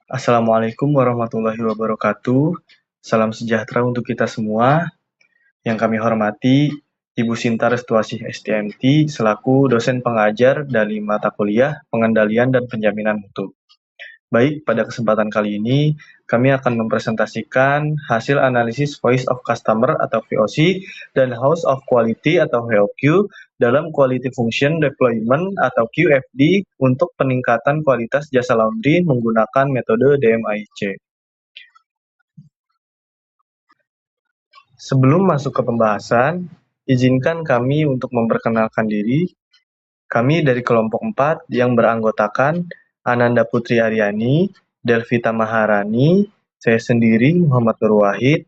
Assalamualaikum warahmatullahi wabarakatuh. Salam sejahtera untuk kita semua. Yang kami hormati, Ibu Sinta Restuasih STMT selaku dosen pengajar dari mata kuliah Pengendalian dan Penjaminan Mutu. Baik, pada kesempatan kali ini kami akan mempresentasikan hasil analisis Voice of Customer atau VOC dan House of Quality atau HOQ dalam Quality Function Deployment atau QFD untuk peningkatan kualitas jasa laundry menggunakan metode DMAIC. Sebelum masuk ke pembahasan, izinkan kami untuk memperkenalkan diri. Kami dari kelompok 4 yang beranggotakan Ananda Putri Aryani, Delvita Maharani, saya sendiri Muhammad Nur Wahid,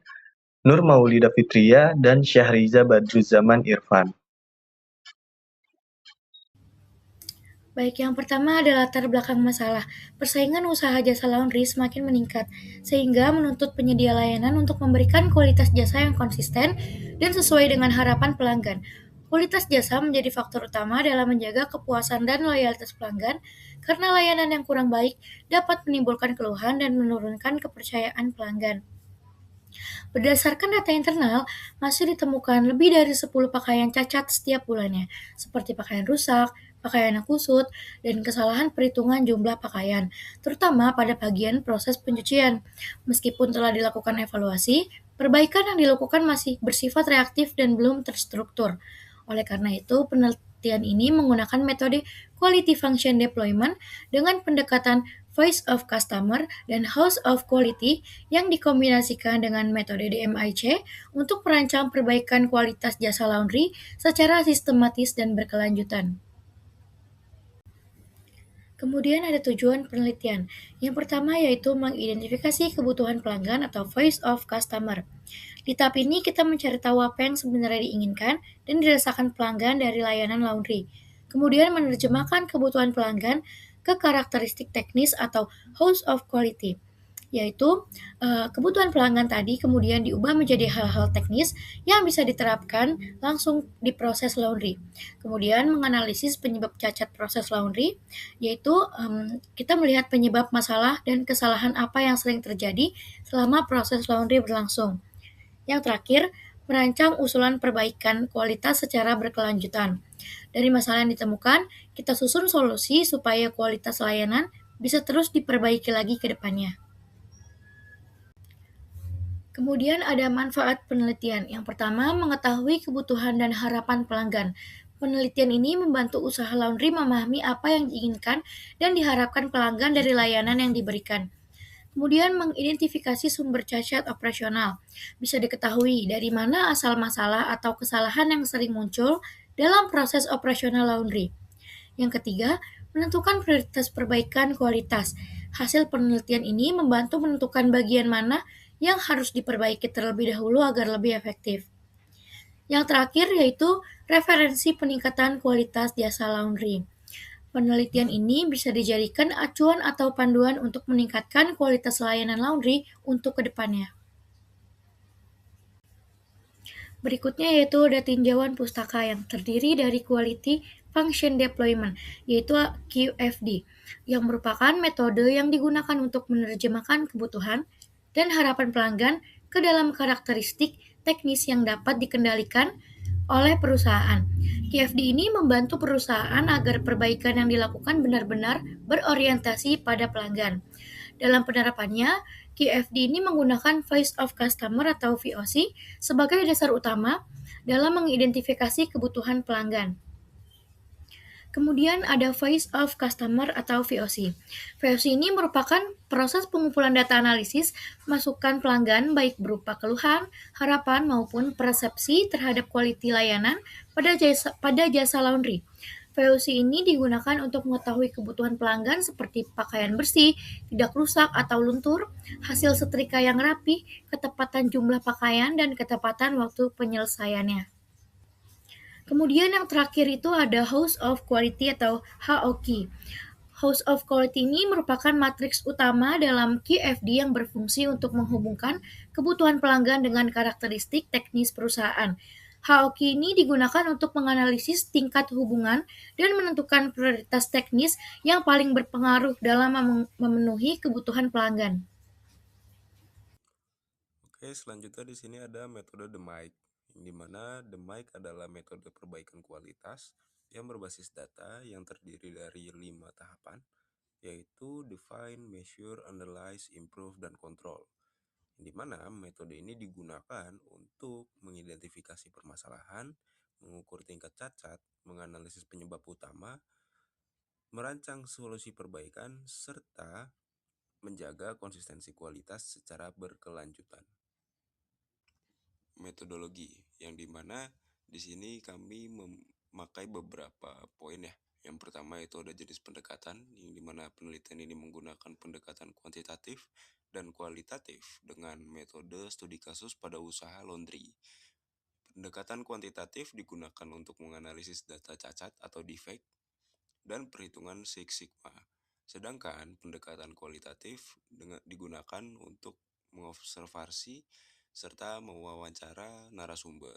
Nur Maulida Fitria, dan Syahriza Badruzzaman Irfan. Baik, yang pertama adalah latar belakang masalah. Persaingan usaha jasa laundry semakin meningkat, sehingga menuntut penyedia layanan untuk memberikan kualitas jasa yang konsisten dan sesuai dengan harapan pelanggan. Kualitas jasa menjadi faktor utama dalam menjaga kepuasan dan loyalitas pelanggan, karena layanan yang kurang baik dapat menimbulkan keluhan dan menurunkan kepercayaan pelanggan. Berdasarkan data internal, masih ditemukan lebih dari 10 pakaian cacat setiap bulannya, seperti pakaian rusak, pakaian yang kusut, dan kesalahan perhitungan jumlah pakaian, terutama pada bagian proses pencucian. Meskipun telah dilakukan evaluasi, perbaikan yang dilakukan masih bersifat reaktif dan belum terstruktur. Oleh karena itu, penelitian ini menggunakan metode Quality Function Deployment dengan pendekatan Voice of Customer dan House of Quality yang dikombinasikan dengan metode DMIC untuk merancang perbaikan kualitas jasa laundry secara sistematis dan berkelanjutan. Kemudian ada tujuan penelitian. Yang pertama yaitu mengidentifikasi kebutuhan pelanggan atau Voice of Customer. Di tahap ini kita mencari tahu apa yang sebenarnya diinginkan dan dirasakan pelanggan dari layanan laundry. Kemudian menerjemahkan kebutuhan pelanggan ke karakteristik teknis atau House of Quality, yaitu kebutuhan pelanggan tadi kemudian diubah menjadi hal-hal teknis yang bisa diterapkan langsung di proses laundry. Kemudian menganalisis penyebab cacat proses laundry, yaitu kita melihat penyebab masalah dan kesalahan apa yang sering terjadi selama proses laundry berlangsung. Yang terakhir, merancang usulan perbaikan kualitas secara berkelanjutan. Dari masalah yang ditemukan, kita susun solusi supaya kualitas layanan bisa terus diperbaiki lagi ke depannya. Kemudian ada manfaat penelitian. Yang pertama, mengetahui kebutuhan dan harapan pelanggan. Penelitian ini membantu usaha laundry memahami apa yang diinginkan dan diharapkan pelanggan dari layanan yang diberikan. Kemudian mengidentifikasi sumber cacat operasional. Bisa diketahui dari mana asal masalah atau kesalahan yang sering muncul dalam proses operasional laundry. Yang ketiga, menentukan prioritas perbaikan kualitas. Hasil penelitian ini membantu menentukan bagian mana yang harus diperbaiki terlebih dahulu agar lebih efektif. Yang terakhir yaitu referensi peningkatan kualitas jasa laundry. Penelitian ini bisa dijadikan acuan atau panduan untuk meningkatkan kualitas layanan laundry untuk kedepannya. Berikutnya yaitu ada tinjauan pustaka yang terdiri dari Quality Function Deployment, yaitu QFD, yang merupakan metode yang digunakan untuk menerjemahkan kebutuhan dan harapan pelanggan ke dalam karakteristik teknis yang dapat dikendalikan oleh perusahaan. QFD ini membantu perusahaan agar perbaikan yang dilakukan benar-benar berorientasi pada pelanggan. Dalam penerapannya, QFD ini menggunakan Voice of Customer atau VOC sebagai dasar utama dalam mengidentifikasi kebutuhan pelanggan. Kemudian ada Voice of Customer atau VOC. VOC ini merupakan proses pengumpulan data analisis masukan pelanggan baik berupa keluhan, harapan maupun persepsi terhadap kualitas layanan pada jasa laundry. VOC ini digunakan untuk mengetahui kebutuhan pelanggan seperti pakaian bersih, tidak rusak atau luntur, hasil setrika yang rapi, ketepatan jumlah pakaian, dan ketepatan waktu penyelesaiannya. Kemudian yang terakhir itu ada House of Quality atau HOQ. House of Quality ini merupakan matriks utama dalam QFD yang berfungsi untuk menghubungkan kebutuhan pelanggan dengan karakteristik teknis perusahaan. HOQ ini digunakan untuk menganalisis tingkat hubungan dan menentukan prioritas teknis yang paling berpengaruh dalam memenuhi kebutuhan pelanggan. Oke, selanjutnya di sini ada metode DMAIC, di mana DMAIC adalah metode perbaikan kualitas yang berbasis data yang terdiri dari 5 tahapan, yaitu Define, Measure, Analyze, Improve, dan Control. Di mana metode ini digunakan untuk mengidentifikasi permasalahan, mengukur tingkat cacat, menganalisis penyebab utama, merancang solusi perbaikan, serta menjaga konsistensi kualitas secara berkelanjutan. Metodologi yang dimana di sini kami memakai beberapa poin ya. Yang pertama itu ada jenis pendekatan, yang dimana penelitian ini menggunakan pendekatan kuantitatif dan kualitatif dengan metode studi kasus pada usaha laundry. Pendekatan kuantitatif digunakan untuk menganalisis data cacat atau defect dan perhitungan Six Sigma. Sedangkan pendekatan kualitatif digunakan untuk mengobservasi serta mewawancara narasumber.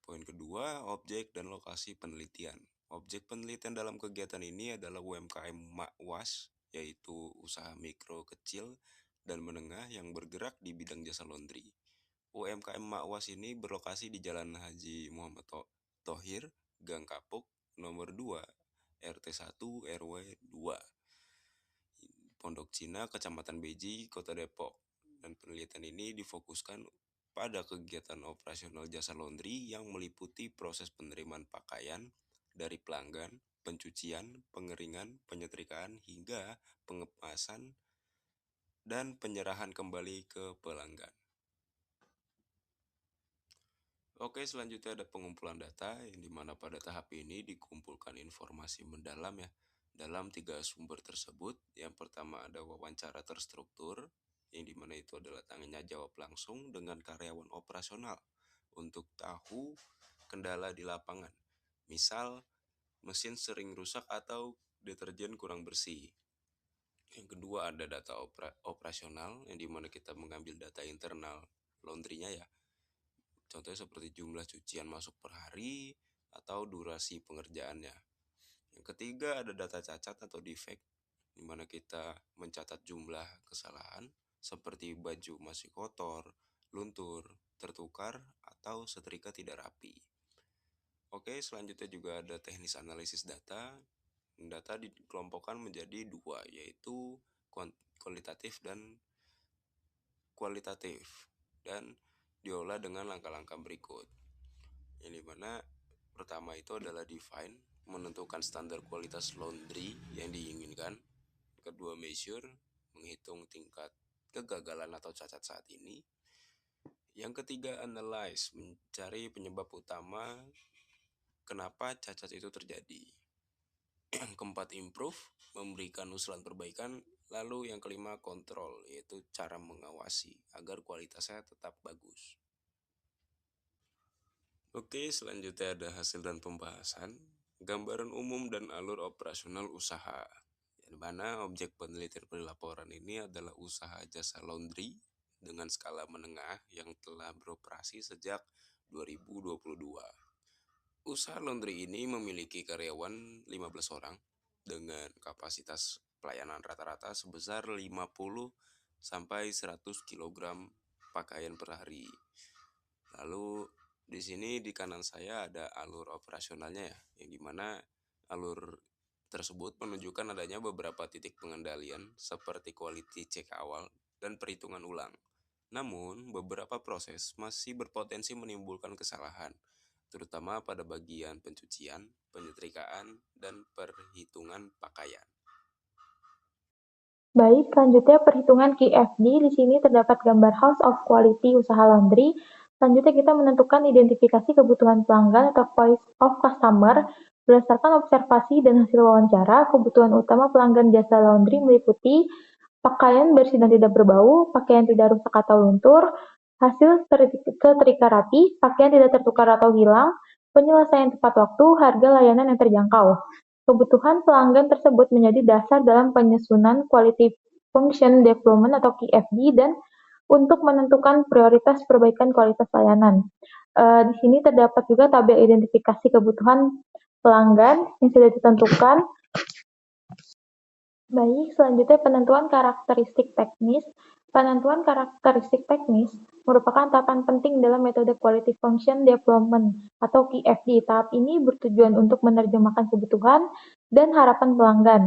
Poin kedua, objek dan lokasi penelitian. Objek penelitian dalam kegiatan ini adalah UMKM MAKWAS, yaitu usaha mikro, kecil, dan menengah yang bergerak di bidang jasa laundry. UMKM MAKWAS ini berlokasi di Jalan Haji Muhammad Thohir, Gang Kapuk, nomor 2, RT 1, RW 2, Pondok Cina, Kecamatan Beji, Kota Depok. Dan penelitian ini difokuskan pada kegiatan operasional jasa laundry yang meliputi proses penerimaan pakaian dari pelanggan, pencucian, pengeringan, penyetrikaan, hingga pengemasan dan penyerahan kembali ke pelanggan. Oke, selanjutnya ada pengumpulan data yang dimana pada tahap ini dikumpulkan informasi mendalam ya. Dalam 3 sumber tersebut, yang pertama ada wawancara terstruktur, yang dimana itu adalah tanya jawab langsung dengan karyawan operasional untuk tahu kendala di lapangan. Misal, mesin sering rusak atau deterjen kurang bersih. Yang kedua ada data operasional, yang dimana kita mengambil data internal laundry-nya ya. Contohnya seperti jumlah cucian masuk per hari atau durasi pengerjaannya. Yang ketiga ada data cacat atau defect, di mana kita mencatat jumlah kesalahan seperti baju masih kotor, luntur, tertukar, atau setrika tidak rapi. Oke, selanjutnya juga ada teknis analisis data. Data dikelompokkan menjadi 2, yaitu kualitatif dan kualitatif, dan diolah dengan langkah-langkah berikut. Yang dimana pertama itu adalah define, menentukan standar kualitas laundry yang diinginkan. Kedua, measure, menghitung tingkat kegagalan atau cacat saat ini. Yang ketiga, analyze, mencari penyebab utama kenapa cacat itu terjadi. Yang keempat, improve, memberikan usulan perbaikan. Lalu yang kelima, kontrol, yaitu cara mengawasi agar kualitasnya tetap bagus. Oke, selanjutnya ada hasil dan pembahasan, gambaran umum dan alur operasional usaha. Di mana objek penelitian pada laporan ini adalah usaha jasa laundry dengan skala menengah yang telah beroperasi sejak 2022. Usaha laundry ini memiliki karyawan 15 orang dengan kapasitas pelayanan rata-rata sebesar 50 sampai 100 kg pakaian per hari. Lalu di sini di kanan saya ada alur operasionalnya ya, yang dimana alur tersebut menunjukkan adanya beberapa titik pengendalian seperti quality check awal dan perhitungan ulang. Namun, beberapa proses masih berpotensi menimbulkan kesalahan, terutama pada bagian pencucian, penyetrikaan, dan perhitungan pakaian. Baik, selanjutnya perhitungan QFD. Di sini terdapat gambar House of Quality usaha laundry. Selanjutnya kita menentukan identifikasi kebutuhan pelanggan atau voice of customer. Berdasarkan observasi dan hasil wawancara, kebutuhan utama pelanggan jasa laundry meliputi pakaian bersih dan tidak berbau, pakaian tidak rusak atau luntur, hasil setrika rapi, pakaian tidak tertukar atau hilang, penyelesaian tepat waktu, harga layanan yang terjangkau. Kebutuhan pelanggan tersebut menjadi dasar dalam penyusunan Quality Function Development atau QFD dan untuk menentukan prioritas perbaikan kualitas layanan. Di sini terdapat juga tabel identifikasi kebutuhan pelanggan yang sudah ditentukan. Baik, selanjutnya penentuan karakteristik teknis. Penentuan karakteristik teknis merupakan tahapan penting dalam metode Quality Function Development atau QFD. Tahap ini bertujuan untuk menerjemahkan kebutuhan dan harapan pelanggan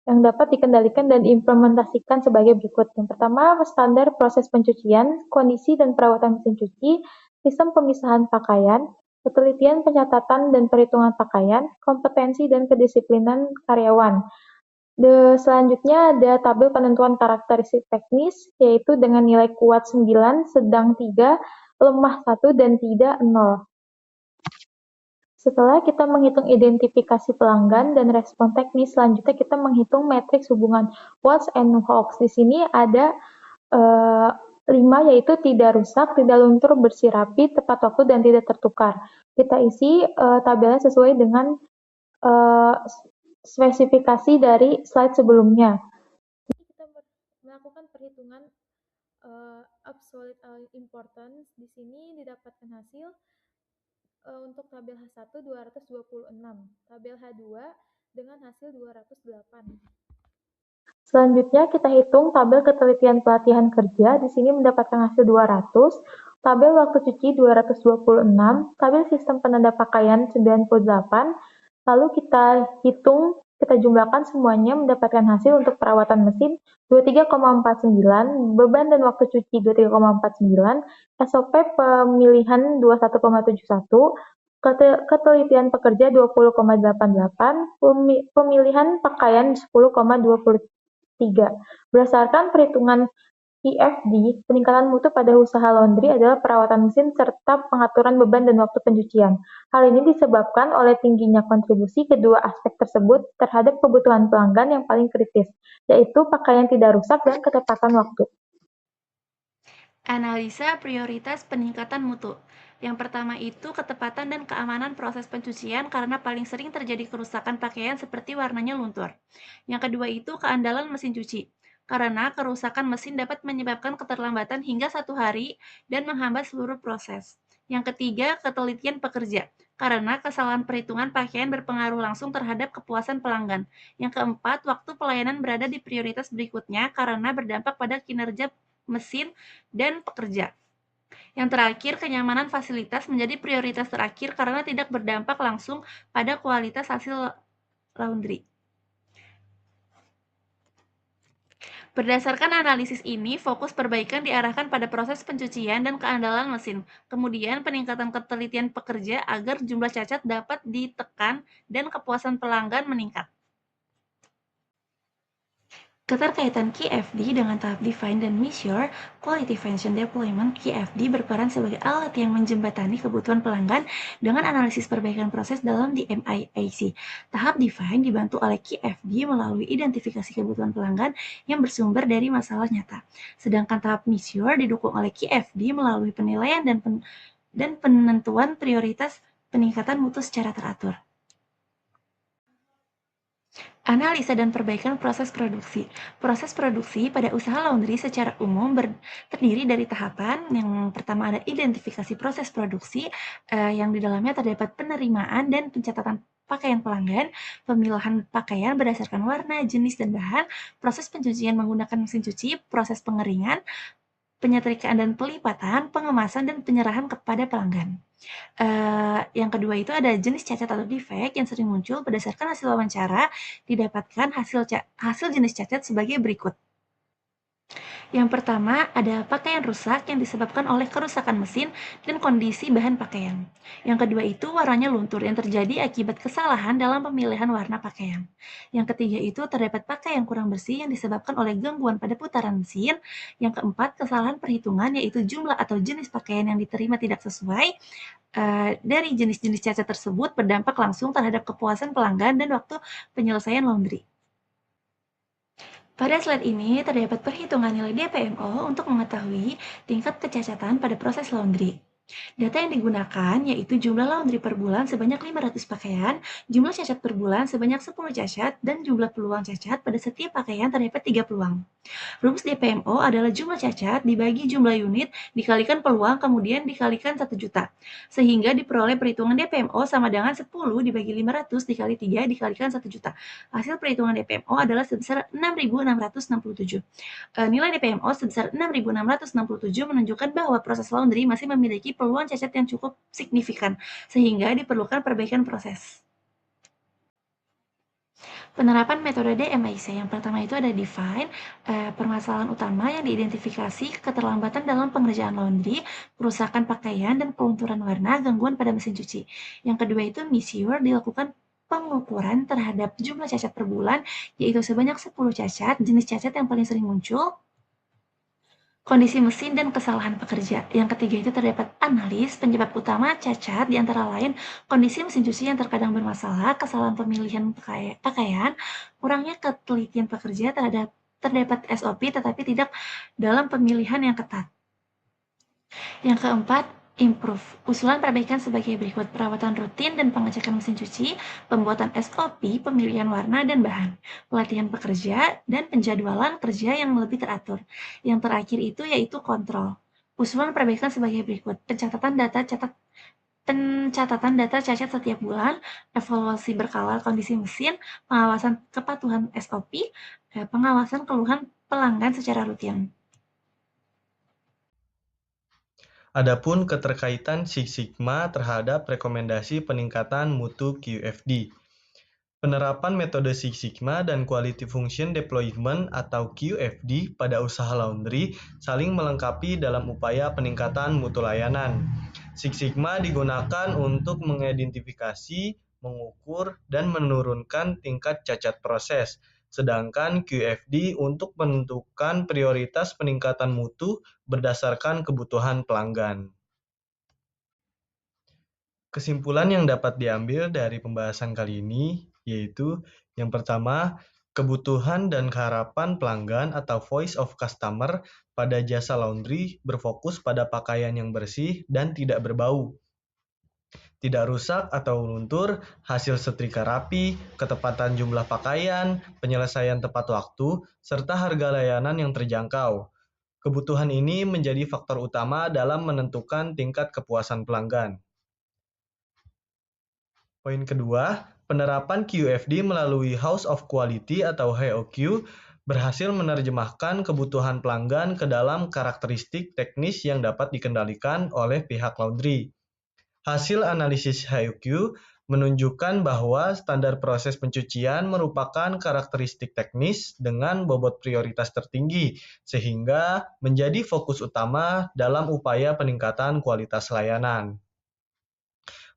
yang dapat dikendalikan dan diimplementasikan sebagai berikut. Yang pertama, standar proses pencucian, kondisi dan perawatan mesin cuci, sistem pemisahan pakaian, ketelitian pencatatan dan perhitungan pakaian, kompetensi dan kedisiplinan karyawan. Selanjutnya ada tabel penentuan karakteristik teknis, yaitu dengan nilai kuat 9, sedang 3, lemah 1, dan tidak 0. Setelah kita menghitung identifikasi pelanggan dan respon teknis, selanjutnya kita menghitung matriks hubungan WATS and HOWS. Di sini ada 5, yaitu tidak rusak, tidak luntur, bersih rapi, tepat waktu, dan tidak tertukar. Kita isi tabelnya sesuai dengan spesifikasi dari slide sebelumnya. Ini kita melakukan perhitungan absolute importance. Di sini didapatkan hasil untuk tabel H1 226, tabel H2 dengan hasil 208. Selanjutnya kita hitung tabel ketelitian pelatihan kerja. Di sini mendapatkan hasil 200, tabel waktu cuci 226, tabel sistem penanda pakaian 98. Lalu kita hitung, kita jumlahkan semuanya mendapatkan hasil untuk perawatan mesin 23,49, beban dan waktu cuci 23,49, SOP pemilihan 21,71, ketelitian pekerja 20,88, pemilihan pakaian 10,23. Berdasarkan perhitungan QFD, peningkatan mutu pada usaha laundry adalah perawatan mesin serta pengaturan beban dan waktu pencucian. Hal ini disebabkan oleh tingginya kontribusi kedua aspek tersebut terhadap kebutuhan pelanggan yang paling kritis, yaitu pakaian tidak rusak dan ketepatan waktu. Analisa prioritas peningkatan mutu. Yang pertama itu ketepatan dan keamanan proses pencucian karena paling sering terjadi kerusakan pakaian seperti warnanya luntur. Yang kedua itu keandalan mesin cuci. Karena kerusakan mesin dapat menyebabkan keterlambatan hingga 1 hari dan menghambat seluruh proses. Yang ketiga, ketelitian pekerja. Karena kesalahan perhitungan pakaian berpengaruh langsung terhadap kepuasan pelanggan. Yang keempat, waktu pelayanan berada di prioritas berikutnya karena berdampak pada kinerja mesin dan pekerja. Yang terakhir, kenyamanan fasilitas menjadi prioritas terakhir karena tidak berdampak langsung pada kualitas hasil laundry. Berdasarkan analisis ini, fokus perbaikan diarahkan pada proses pencucian dan keandalan mesin. Kemudian, peningkatan ketelitian pekerja agar jumlah cacat dapat ditekan dan kepuasan pelanggan meningkat. Keterkaitan QFD dengan tahap Define dan Measure, Quality Function Deployment, QFD berperan sebagai alat yang menjembatani kebutuhan pelanggan dengan analisis perbaikan proses dalam DMIAC. Tahap Define dibantu oleh QFD melalui identifikasi kebutuhan pelanggan yang bersumber dari masalah nyata. Sedangkan tahap Measure didukung oleh QFD melalui penilaian dan penentuan prioritas peningkatan mutu secara teratur. Analisa dan perbaikan proses produksi. Proses produksi pada usaha laundry secara umum terdiri dari tahapan. Yang pertama ada identifikasi proses produksi, yang di dalamnya terdapat penerimaan dan pencatatan pakaian pelanggan, pemilahan pakaian berdasarkan warna, jenis, dan bahan, proses pencucian menggunakan mesin cuci, proses pengeringan, penyetrikaan dan pelipatan, pengemasan, dan penyerahan kepada pelanggan. Yang kedua itu ada jenis cacat atau defek yang sering muncul berdasarkan hasil wawancara, didapatkan hasil jenis cacat sebagai berikut. Yang pertama ada pakaian rusak yang disebabkan oleh kerusakan mesin dan kondisi bahan pakaian. Yang kedua itu warnanya luntur yang terjadi akibat kesalahan dalam pemilihan warna pakaian. Yang ketiga itu terdapat pakaian kurang bersih yang disebabkan oleh gangguan pada putaran mesin. Yang keempat kesalahan perhitungan yaitu jumlah atau jenis pakaian yang diterima tidak sesuai. Dari jenis-jenis cacat tersebut berdampak langsung terhadap kepuasan pelanggan dan waktu penyelesaian laundry. Pada slide ini terdapat perhitungan nilai DPMO untuk mengetahui tingkat kecacatan pada proses laundry. Data yang digunakan yaitu jumlah laundry per bulan sebanyak 500 pakaian, jumlah cacat per bulan sebanyak 10 cacat, dan jumlah peluang cacat pada setiap pakaian terdapat 3 peluang. Rumus DPMO adalah jumlah cacat dibagi jumlah unit dikalikan peluang kemudian dikalikan 1 juta. Sehingga diperoleh perhitungan DPMO sama dengan 10 dibagi 500 dikali 3 dikalikan 1 juta. Hasil perhitungan DPMO adalah sebesar 6.667. Nilai DPMO sebesar 6.667 menunjukkan bahwa proses laundry masih memiliki peluang cacat yang cukup signifikan, sehingga diperlukan perbaikan proses. Penerapan metode DMIC yang pertama itu ada define, permasalahan utama yang diidentifikasi, keterlambatan dalam pengerjaan laundry, kerusakan pakaian, dan kelunturan warna, gangguan pada mesin cuci. Yang kedua itu measure, dilakukan pengukuran terhadap jumlah cacat per bulan, yaitu sebanyak 10 cacat. Jenis cacat yang paling sering muncul, kondisi mesin dan kesalahan pekerja. Yang ketiga itu terdapat analis penyebab utama cacat, di antara lain kondisi mesin cuci yang terkadang bermasalah, kesalahan pemilihan pakaian, kurangnya ketelitian pekerja, terdapat SOP tetapi tidak dalam pemilihan yang ketat. Yang keempat, improve. Usulan perbaikan sebagai berikut: perawatan rutin dan pengecekan mesin cuci, pembuatan SOP, pemilihan warna dan bahan, pelatihan pekerja, dan penjadwalan kerja yang lebih teratur. Yang terakhir itu yaitu kontrol. Usulan perbaikan sebagai berikut: pencatatan data cacat setiap bulan, evaluasi berkala kondisi mesin, pengawasan kepatuhan SOP, pengawasan keluhan pelanggan secara rutin. Adapun keterkaitan Six Sigma terhadap rekomendasi peningkatan mutu QFD. Penerapan metode Six Sigma dan Quality Function Deployment atau QFD pada usaha laundry saling melengkapi dalam upaya peningkatan mutu layanan. Six Sigma digunakan untuk mengidentifikasi, mengukur, dan menurunkan tingkat cacat proses, sedangkan QFD untuk menentukan prioritas peningkatan mutu berdasarkan kebutuhan pelanggan. Kesimpulan yang dapat diambil dari pembahasan kali ini yaitu yang pertama, kebutuhan dan harapan pelanggan atau voice of customer pada jasa laundry berfokus pada pakaian yang bersih dan tidak berbau, tidak rusak atau luntur, hasil setrika rapi, ketepatan jumlah pakaian, penyelesaian tepat waktu, serta harga layanan yang terjangkau. Kebutuhan ini menjadi faktor utama dalam menentukan tingkat kepuasan pelanggan. Poin kedua, penerapan QFD melalui House of Quality atau HOQ berhasil menerjemahkan kebutuhan pelanggan ke dalam karakteristik teknis yang dapat dikendalikan oleh pihak laundry. Hasil analisis HOQ menunjukkan bahwa standar proses pencucian merupakan karakteristik teknis dengan bobot prioritas tertinggi, sehingga menjadi fokus utama dalam upaya peningkatan kualitas layanan.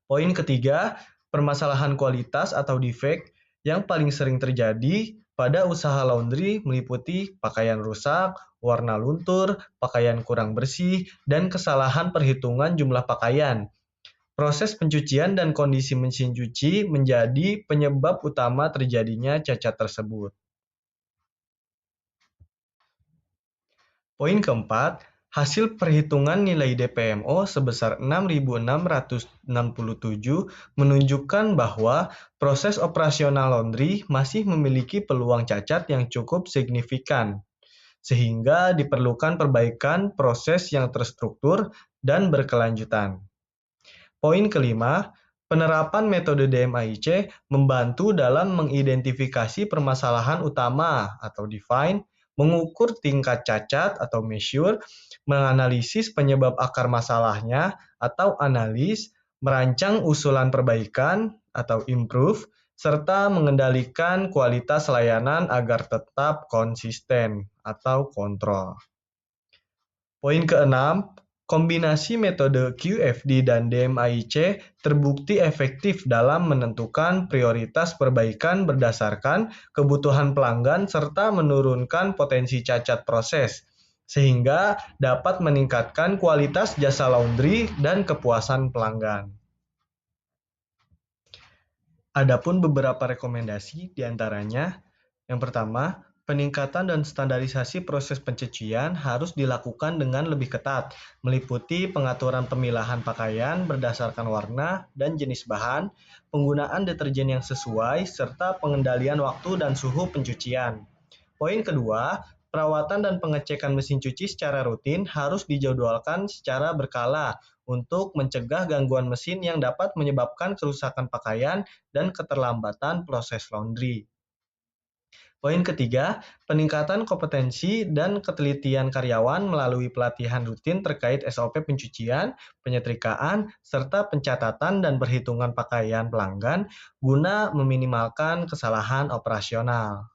Poin ketiga, permasalahan kualitas atau defect yang paling sering terjadi pada usaha laundry meliputi pakaian rusak, warna luntur, pakaian kurang bersih, dan kesalahan perhitungan jumlah pakaian. Proses pencucian dan kondisi mesin cuci menjadi penyebab utama terjadinya cacat tersebut. Poin keempat, hasil perhitungan nilai DPMO sebesar 6.667 menunjukkan bahwa proses operasional laundry masih memiliki peluang cacat yang cukup signifikan, sehingga diperlukan perbaikan proses yang terstruktur dan berkelanjutan. Poin kelima, penerapan metode DMIC membantu dalam mengidentifikasi permasalahan utama atau define, mengukur tingkat cacat atau measure, menganalisis penyebab akar masalahnya atau analis, merancang usulan perbaikan atau improve, serta mengendalikan kualitas layanan agar tetap konsisten atau kontrol. Poin keenam, kombinasi metode QFD dan DMIC terbukti efektif dalam menentukan prioritas perbaikan berdasarkan kebutuhan pelanggan serta menurunkan potensi cacat proses, sehingga dapat meningkatkan kualitas jasa laundry dan kepuasan pelanggan. Adapun beberapa rekomendasi diantaranya, yang pertama, peningkatan dan standarisasi proses pencucian harus dilakukan dengan lebih ketat, meliputi pengaturan pemilahan pakaian berdasarkan warna dan jenis bahan, penggunaan deterjen yang sesuai, serta pengendalian waktu dan suhu pencucian. Poin kedua, Perawatan dan pengecekan mesin cuci secara rutin harus dijadwalkan secara berkala untuk mencegah gangguan mesin yang dapat menyebabkan kerusakan pakaian dan keterlambatan proses laundry. Poin ketiga, peningkatan kompetensi dan ketelitian karyawan melalui pelatihan rutin terkait SOP pencucian, penyetrikaan, serta pencatatan dan perhitungan pakaian pelanggan guna meminimalkan kesalahan operasional.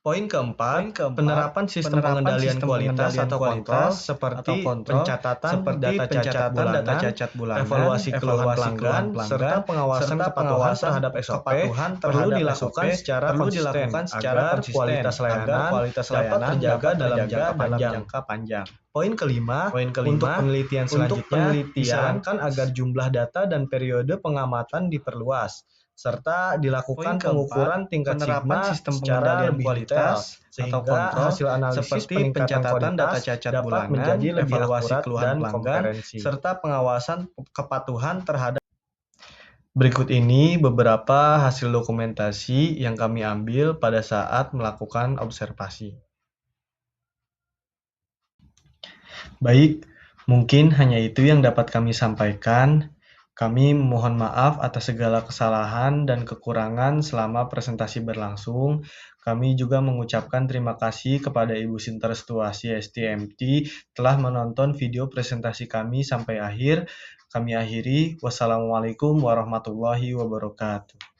Poin keempat, penerapan sistem pengendalian kualitas atau kontrol seperti pencatatan data cacat bulanan, evaluasi keluhan pelanggan, serta pengawasan kepatuhan terhadap SOP perlu dilakukan secara konsisten agar kualitas layanan dapat terjaga dalam jangka panjang. Poin kelima, untuk penelitian selanjutnya disarankan agar jumlah data dan periode pengamatan diperluas, serta dilakukan pengukuran tingkat sigma secara lebih detail, sehingga hasil analisis seperti pencatatan data cacat bulanan, menjadi lebih akurat dan komprehensi, serta pengawasan kepatuhan terhadap. Berikut ini beberapa hasil dokumentasi yang kami ambil pada saat melakukan observasi. Baik, mungkin hanya itu yang dapat kami sampaikan. Kami mohon maaf atas segala kesalahan dan kekurangan selama presentasi berlangsung. Kami juga mengucapkan terima kasih kepada Ibu Sinterstuasi STMT telah menonton video presentasi kami sampai akhir. Kami akhiri. Wassalamualaikum warahmatullahi wabarakatuh.